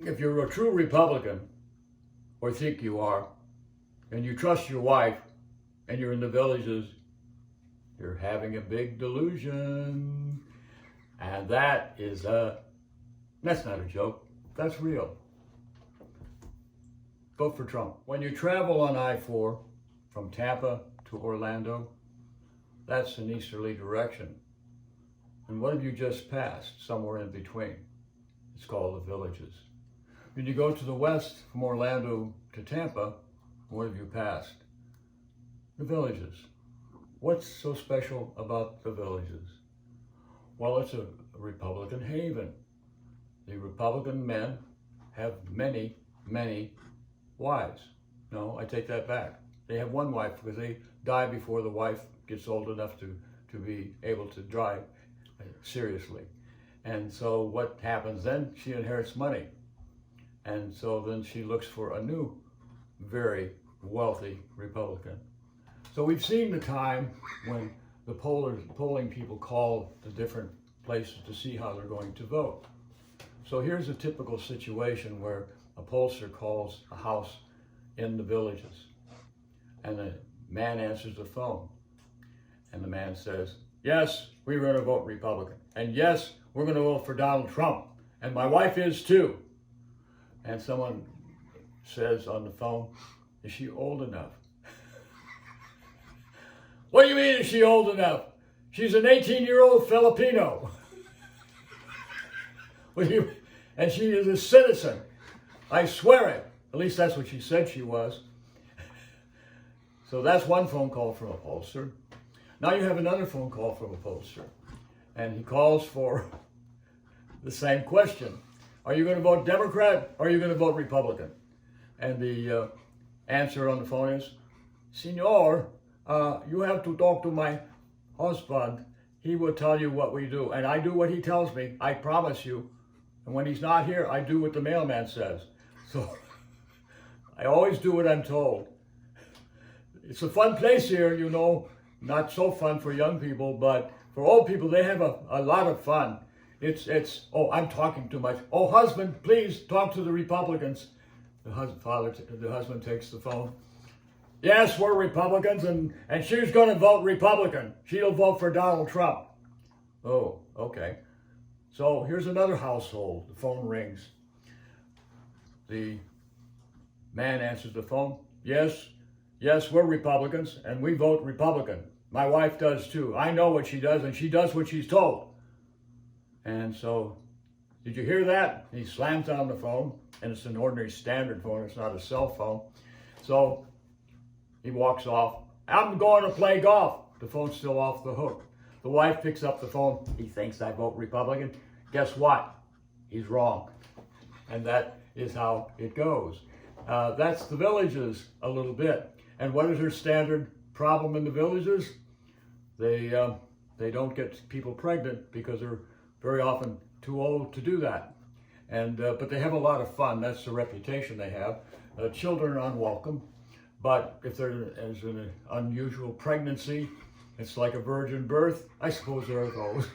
if you're a true Republican, or think you are, and you trust your wife, and you're in the villages, you're having a big delusion. And that's not a joke, that's real. Vote for Trump. When you travel on I-4 from Tampa to Orlando, that's an easterly direction. And what have you just passed? Somewhere in between. It's called the villages. When you go to the west from Orlando to Tampa, what have you passed? The villages. What's so special about the villages? Well, it's a Republican haven. The Republican men have many, many wives. No, I take that back. They have one wife because they die before the wife gets old enough to be able to drive seriously. And so what happens then? She inherits money. And so then she looks for a new, very wealthy Republican. So we've seen the time when the polling people call the different places to see how they're going to vote. So here's a typical situation where a pollster calls a house in the villages, and the man answers the phone, and the man says, yes, we're going to vote Republican, and yes, we're going to vote for Donald Trump, and my wife is too. And someone says on the phone, is she old enough? What do you mean, is she old enough? She's an 18-year-old Filipino. And she is a citizen. I swear it. At least that's what she said she was. So that's one phone call from a pollster. Now you have another phone call from a pollster. And he calls for the same question. Are you going to vote Democrat or are you going to vote Republican? And the answer on the phone is, Senor, you have to talk to my husband. He will tell you what we do. And I do what he tells me, I promise you. And when he's not here, I do what the mailman says. So I always do what I'm told. It's a fun place here, you know. Not so fun for young people, but for old people, they have a lot of fun. Oh, I'm talking too much. Oh, husband, please talk to the Republicans. The husband takes the phone. Yes, we're Republicans, and she's going to vote Republican. She'll vote for Donald Trump. Oh, okay. So here's another household. The phone rings. The man answers the phone. Yes, we're Republicans, and we vote Republican. My wife does too. I know what she does, and she does what she's told. And so, did you hear that? He slams down the phone, and it's an ordinary standard phone. It's not a cell phone. So he walks off. I'm going to play golf. The phone's still off the hook. The wife picks up the phone. He thinks I vote Republican. Guess what? He's wrong. And that is how it goes. That's the villages a little bit. And what is their standard problem in the villages? They don't get people pregnant because they're very often too old to do that. And but they have a lot of fun. That's the reputation they have. Children are unwelcome, but if there's an unusual pregnancy, it's like a virgin birth. I suppose there are those.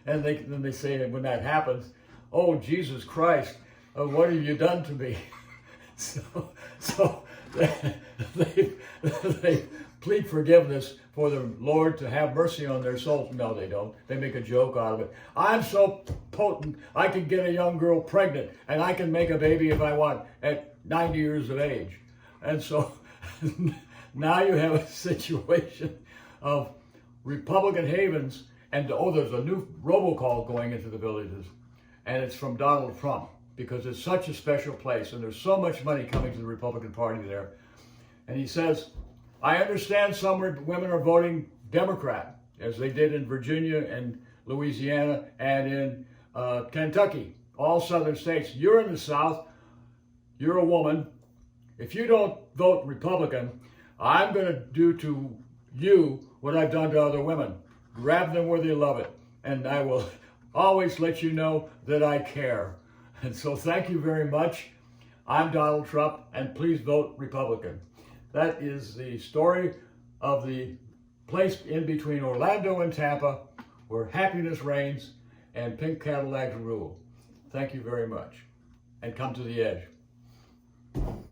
And then they say when that happens, oh, Jesus Christ, what have you done to me? So they plead forgiveness for the Lord to have mercy on their souls. No, they don't. They make a joke out of it. I'm so potent, I can get a young girl pregnant, and I can make a baby if I want at 90 years of age. And so now you have a situation of Republican havens, and there's a new robocall going into the villages, and it's from Donald Trump, because it's such a special place, and there's so much money coming to the Republican Party there. And he says, I understand some women are voting Democrat, as they did in Virginia and Louisiana and in Kentucky, all southern states. You're in the South, you're a woman. If you don't vote Republican, I'm going to do to you what I've done to other women. Grab them where they love it, and I will always let you know that I care. And so thank you very much. I'm Donald Trump, and please vote Republican. That is the story of the place in between Orlando and Tampa, where happiness reigns and pink Cadillacs rule. Thank you very much. And come to the edge.